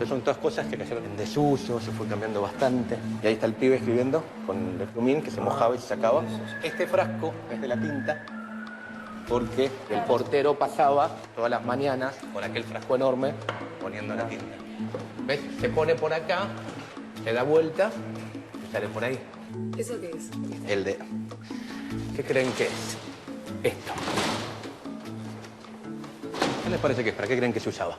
Entonces son todas cosas que cayeron en desuso, se fue cambiando bastante. Y ahí está el pibe escribiendo con el plumín que se mojaba y se sacaba. Este frasco es de la tinta porque el portero pasaba todas las mañanas con aquel frasco enorme poniendo la tinta. ¿Ves? Se pone por acá, se da vuelta y sale por ahí. ¿Eso qué es? El de... ¿Qué creen que es? Esto. ¿Qué les parece que es? ¿Para qué creen que se usaba?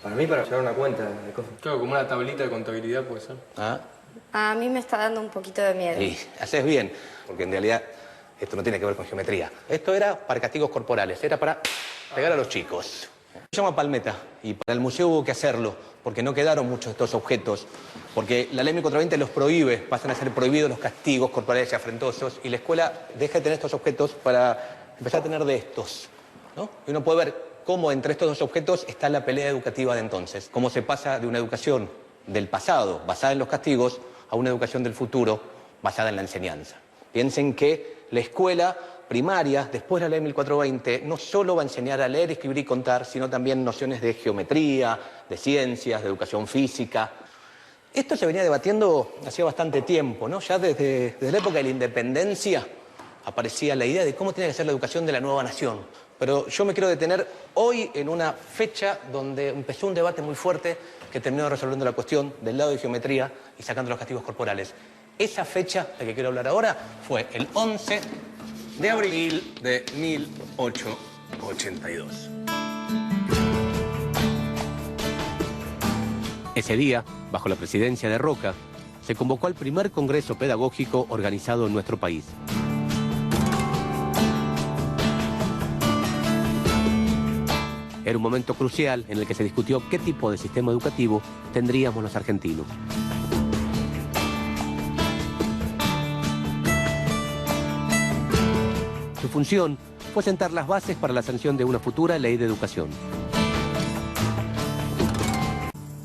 Para mí, para llevar una cuenta de cosas. Claro, como una tablita de contabilidad puede ser. ¿Ah? A mí me está dando un poquito de miedo. Sí, haces bien, porque en realidad esto no tiene que ver con geometría. Esto era para castigos corporales, era para pegar a los chicos. Se llama palmeta y para el museo hubo que hacerlo, porque no quedaron muchos de estos objetos, porque la ley 1420 los prohíbe, pasan a ser prohibidos los castigos corporales y afrentosos, y la escuela deja de tener estos objetos para empezar a tener de estos, ¿no? Y uno puede ver cómo entre estos dos objetos está la pelea educativa de entonces, cómo se pasa de una educación del pasado, basada en los castigos, a una educación del futuro, basada en la enseñanza. Piensen que la escuela primaria, después de la ley 1420, no solo va a enseñar a leer, escribir y contar, sino también nociones de geometría, de ciencias, de educación física. Esto se venía debatiendo hacía bastante tiempo, ¿no? Ya desde la época de la independencia aparecía la idea de cómo tiene que ser la educación de la nueva nación. Pero yo me quiero detener hoy en una fecha donde empezó un debate muy fuerte que terminó resolviendo la cuestión del lado de geometría y sacando los castigos corporales. Esa fecha, la que quiero hablar ahora, fue el 11 de abril de 1882. Ese día, bajo la presidencia de Roca, se convocó al primer congreso pedagógico organizado en nuestro país. Era un momento crucial en el que se discutió qué tipo de sistema educativo tendríamos los argentinos. Su función fue sentar las bases para la sanción de una futura ley de educación.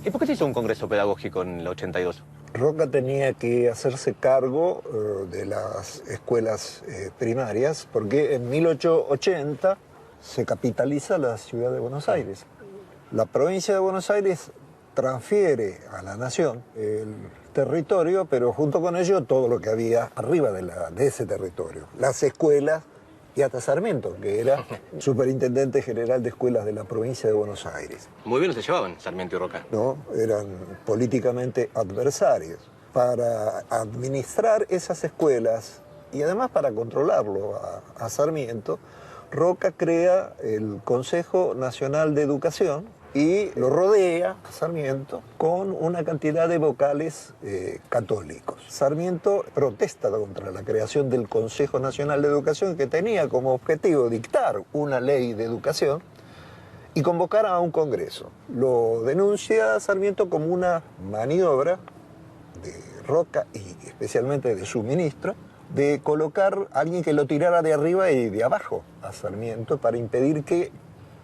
¿Y por qué se hizo un congreso pedagógico en el 82? Roca tenía que hacerse cargo de las escuelas primarias porque en 1880 se capitaliza la ciudad de Buenos Aires. La provincia de Buenos Aires transfiere a la nación el territorio, pero junto con ello todo lo que había arriba de ese territorio. Las escuelas y hasta Sarmiento, que era superintendente general de escuelas de la provincia de Buenos Aires. Muy bien se llevaban Sarmiento y Roca. ¿No? Eran políticamente adversarios. Para administrar esas escuelas y además para controlarlo a Sarmiento, Roca crea el Consejo Nacional de Educación y lo rodea a Sarmiento con una cantidad de vocales católicos. Sarmiento protesta contra la creación del Consejo Nacional de Educación, que tenía como objetivo dictar una ley de educación y convocar a un congreso. Lo denuncia Sarmiento como una maniobra de Roca y especialmente de su ministro, de colocar a alguien que lo tirara de arriba y de abajo a Sarmiento para impedir que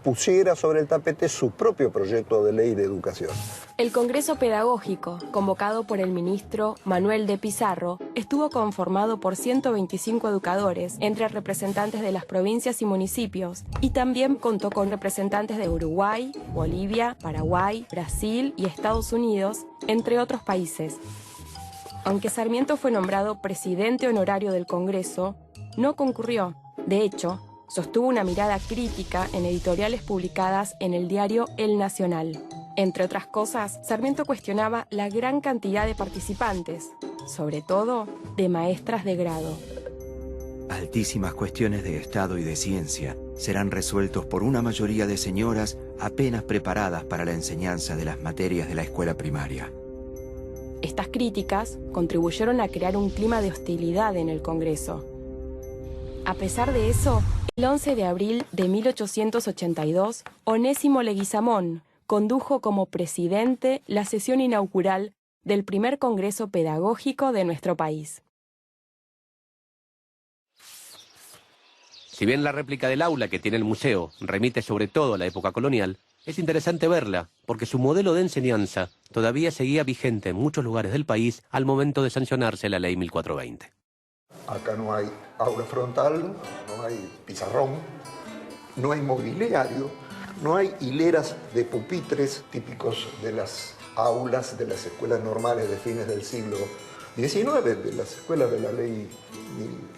pusiera sobre el tapete su propio proyecto de ley de educación. El Congreso Pedagógico, convocado por el ministro Manuel de Pizarro, estuvo conformado por 125 educadores, entre representantes de las provincias y municipios, y también contó con representantes de Uruguay, Bolivia, Paraguay, Brasil y Estados Unidos, entre otros países. Aunque Sarmiento fue nombrado presidente honorario del Congreso, no concurrió. De hecho, sostuvo una mirada crítica en editoriales publicadas en el diario El Nacional. Entre otras cosas, Sarmiento cuestionaba la gran cantidad de participantes, sobre todo de maestras de grado. Altísimas cuestiones de Estado y de ciencia serán resueltos por una mayoría de señoras apenas preparadas para la enseñanza de las materias de la escuela primaria. Estas críticas contribuyeron a crear un clima de hostilidad en el Congreso. A pesar de eso, el 11 de abril de 1882, Onésimo Leguizamón condujo como presidente la sesión inaugural del primer Congreso Pedagógico de nuestro país. Si bien la réplica del aula que tiene el museo remite sobre todo a la época colonial, es interesante verla, porque su modelo de enseñanza todavía seguía vigente en muchos lugares del país al momento de sancionarse la ley 1420. Acá no hay aula frontal, no hay pizarrón, no hay mobiliario, No hay hileras de pupitres típicos de las aulas de las escuelas normales de fines del siglo XIX, de las escuelas de la ley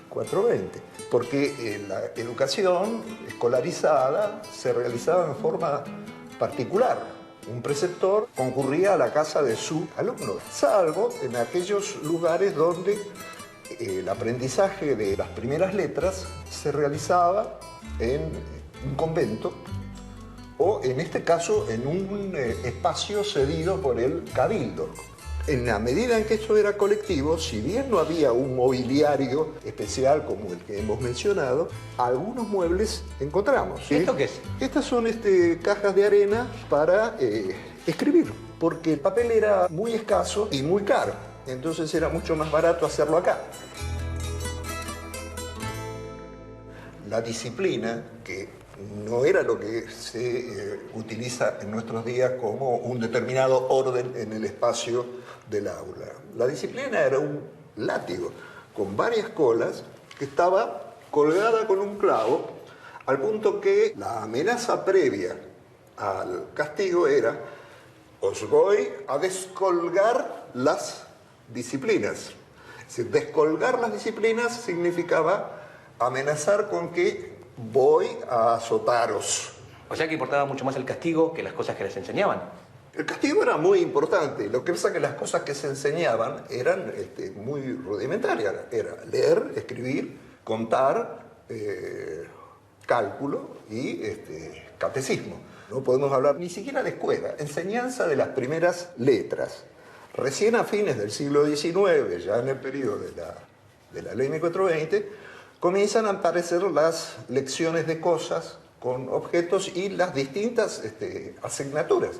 1420, porque la educación escolarizada se realizaba en forma particular. Un preceptor concurría a la casa de su alumno, salvo en aquellos lugares donde el aprendizaje de las primeras letras se realizaba en un convento o, en este caso, en un espacio cedido por el cabildo. En la medida en que esto era colectivo, si bien no había un mobiliario especial como el que hemos mencionado, algunos muebles encontramos. ¿Sí? ¿Esto qué es? Estas son cajas de arena para escribir, porque el papel era muy escaso y muy caro, entonces era mucho más barato hacerlo acá. La disciplina, que no era lo que se utiliza en nuestros días como un determinado orden en el espacio del aula. La disciplina era un látigo con varias colas que estaba colgada con un clavo, al punto que la amenaza previa al castigo era: os voy a descolgar las disciplinas. Es decir, descolgar las disciplinas significaba amenazar con que voy a azotaros. O sea que importaba mucho más el castigo que las cosas que les enseñaban. El castigo era muy importante. Lo que pasa es que las cosas que se enseñaban eran muy rudimentarias. Era leer, escribir, contar, cálculo y catecismo. No podemos hablar ni siquiera de escuela. Enseñanza de las primeras letras. Recién a fines del siglo XIX, ya en el periodo de la ley 1420, comienzan a aparecer las lecciones de cosas con objetos y las distintas asignaturas.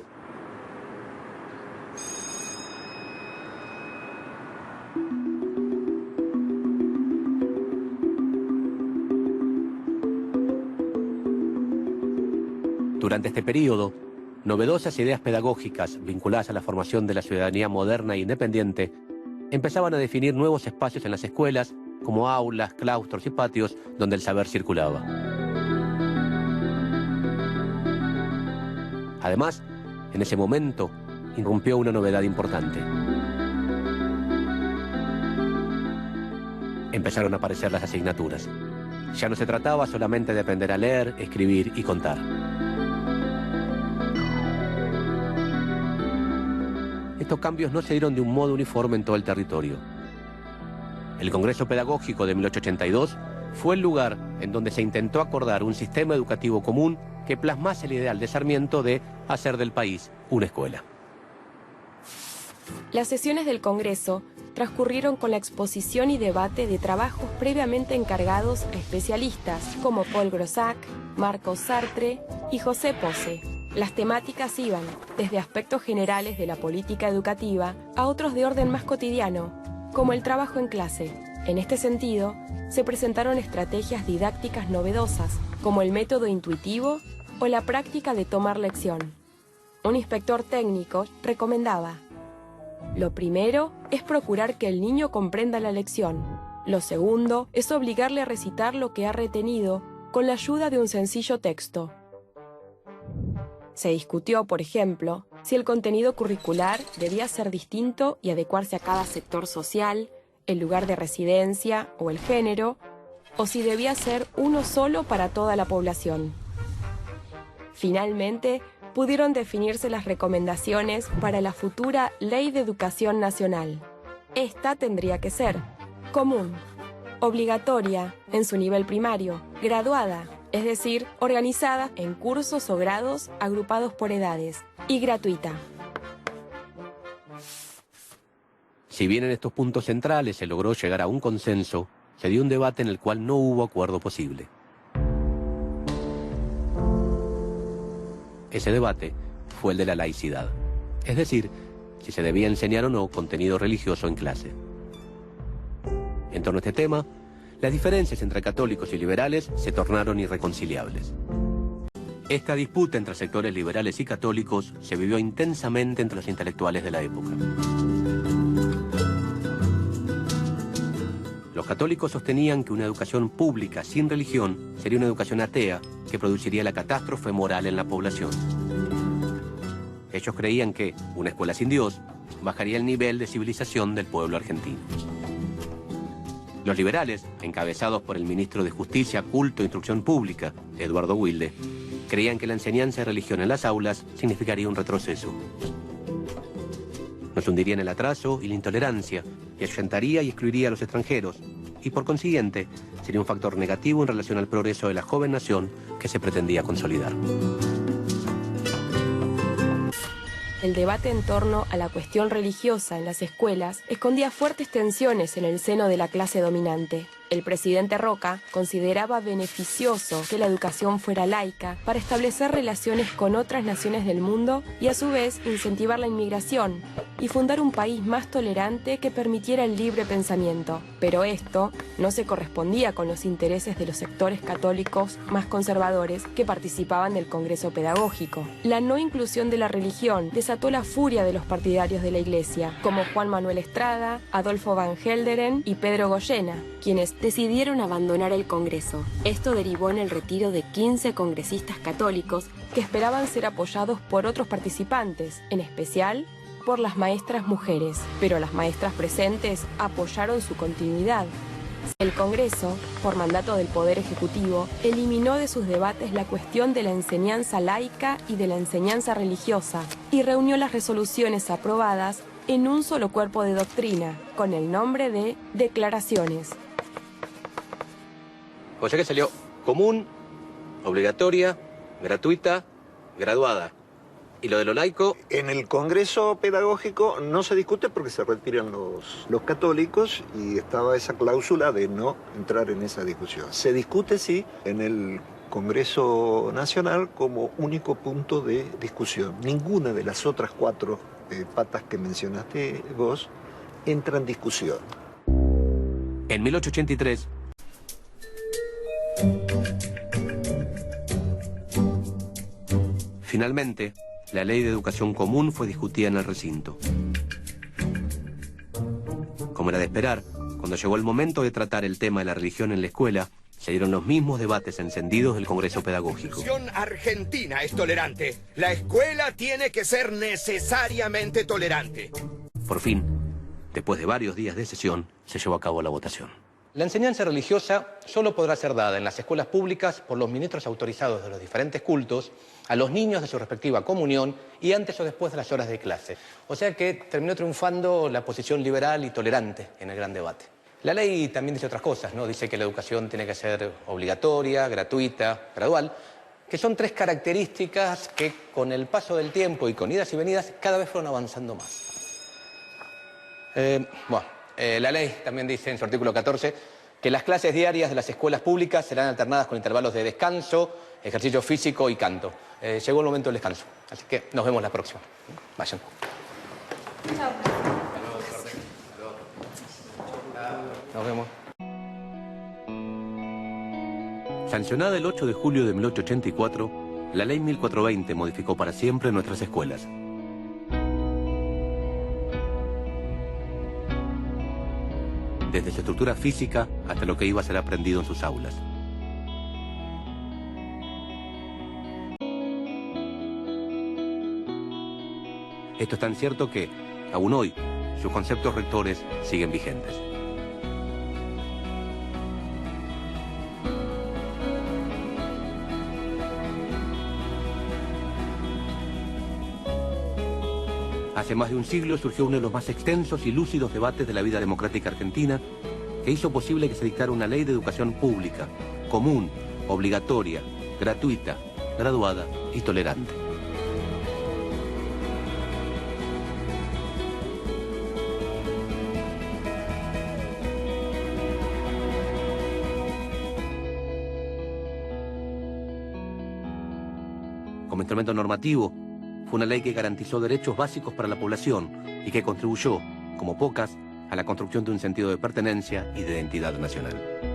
Durante este periodo, novedosas ideas pedagógicas vinculadas a la formación de la ciudadanía moderna e independiente empezaban a definir nuevos espacios en las escuelas, como aulas, claustros y patios donde el saber circulaba. Además, en ese momento, irrumpió una novedad importante. Empezaron a aparecer las asignaturas. Ya no se trataba solamente de aprender a leer, escribir y contar. Estos cambios no se dieron de un modo uniforme en todo el territorio. El Congreso Pedagógico de 1882 fue el lugar en donde se intentó acordar un sistema educativo común que plasmase el ideal de Sarmiento de hacer del país una escuela. Las sesiones del Congreso transcurrieron con la exposición y debate de trabajos previamente encargados a especialistas como Paul Grossac, Marcos Sartre y José Posse. Las temáticas iban desde aspectos generales de la política educativa a otros de orden más cotidiano, como el trabajo en clase. En este sentido, se presentaron estrategias didácticas novedosas, como el método intuitivo o la práctica de tomar lección. Un inspector técnico recomendaba: lo primero es procurar que el niño comprenda la lección. Lo segundo es obligarle a recitar lo que ha retenido con la ayuda de un sencillo texto. Se discutió, por ejemplo, si el contenido curricular debía ser distinto y adecuarse a cada sector social, el lugar de residencia o el género, o si debía ser uno solo para toda la población. Finalmente, pudieron definirse las recomendaciones para la futura Ley de Educación Nacional. Esta tendría que ser común, obligatoria en su nivel primario, graduada, es decir, organizada en cursos o grados agrupados por edades, y gratuita. Si bien en estos puntos centrales se logró llegar a un consenso, se dio un debate en el cual no hubo acuerdo posible. Ese debate fue el de la laicidad, es decir, si se debía enseñar o no contenido religioso en clase. En torno a este tema, las diferencias entre católicos y liberales se tornaron irreconciliables. Esta disputa entre sectores liberales y católicos se vivió intensamente entre los intelectuales de la época. Los católicos sostenían que una educación pública sin religión sería una educación atea que produciría la catástrofe moral en la población. Ellos creían que una escuela sin Dios bajaría el nivel de civilización del pueblo argentino. Los liberales, encabezados por el ministro de Justicia, Culto e Instrucción Pública, Eduardo Wilde, creían que la enseñanza de religión en las aulas significaría un retroceso. Nos hundiría en el atraso y la intolerancia, y ahuyentaría y excluiría a los extranjeros, y por consiguiente sería un factor negativo en relación al progreso de la joven nación que se pretendía consolidar. El debate en torno a la cuestión religiosa en las escuelas escondía fuertes tensiones en el seno de la clase dominante. El presidente Roca consideraba beneficioso que la educación fuera laica para establecer relaciones con otras naciones del mundo y a su vez incentivar la inmigración y fundar un país más tolerante que permitiera el libre pensamiento. Pero esto no se correspondía con los intereses de los sectores católicos más conservadores que participaban del Congreso Pedagógico. La no inclusión de la religión desató la furia de los partidarios de la Iglesia, como Juan Manuel Estrada, Adolfo Van Gelderen y Pedro Goyena, quienes decidieron abandonar el Congreso. Esto derivó en el retiro de 15 congresistas católicos que esperaban ser apoyados por otros participantes, en especial por las maestras mujeres, pero las maestras presentes apoyaron su continuidad. El Congreso, por mandato del Poder Ejecutivo, eliminó de sus debates la cuestión de la enseñanza laica y de la enseñanza religiosa y reunió las resoluciones aprobadas en un solo cuerpo de doctrina, con el nombre de Declaraciones. O sea que salió común, obligatoria, gratuita, graduada. ¿Y lo de lo laico? En el Congreso Pedagógico no se discute porque se retiran los católicos y estaba esa cláusula de no entrar en esa discusión. Se discute, sí, en el Congreso Nacional como único punto de discusión. Ninguna de las otras 4 patas que mencionaste vos entra en discusión. En 1883... Finalmente, la Ley de Educación Común fue discutida en el recinto. Como era de esperar, cuando llegó el momento de tratar el tema de la religión en la escuela, se dieron los mismos debates encendidos del Congreso Pedagógico. La educación argentina es tolerante. La escuela tiene que ser necesariamente tolerante. Por fin, después de varios días de sesión, se llevó a cabo la votación. La enseñanza religiosa solo podrá ser dada en las escuelas públicas por los ministros autorizados de los diferentes cultos, a los niños de su respectiva comunión y antes o después de las horas de clase. O sea que terminó triunfando la posición liberal y tolerante en el gran debate. La ley también dice otras cosas, ¿no? Dice que la educación tiene que ser obligatoria, gratuita, gradual, que son 3 características que con el paso del tiempo y con idas y venidas cada vez fueron avanzando más. La ley también dice en su artículo 14 que las clases diarias de las escuelas públicas serán alternadas con intervalos de descanso, ejercicio físico y canto. Llegó el momento del descanso, así que nos vemos la próxima. Vayan. Chao. Nos vemos. Sancionada el 8 de julio de 1884, la Ley 1420 modificó para siempre nuestras escuelas. Desde su estructura física hasta lo que iba a ser aprendido en sus aulas. Esto es tan cierto que, aún hoy, sus conceptos rectores siguen vigentes. Hace más de un siglo surgió uno de los más extensos y lúcidos debates de la vida democrática argentina que hizo posible que se dictara una ley de educación pública, común, obligatoria, gratuita, graduada y tolerante. Como instrumento normativo, fue una ley que garantizó derechos básicos para la población y que contribuyó, como pocas, a la construcción de un sentido de pertenencia y de identidad nacional.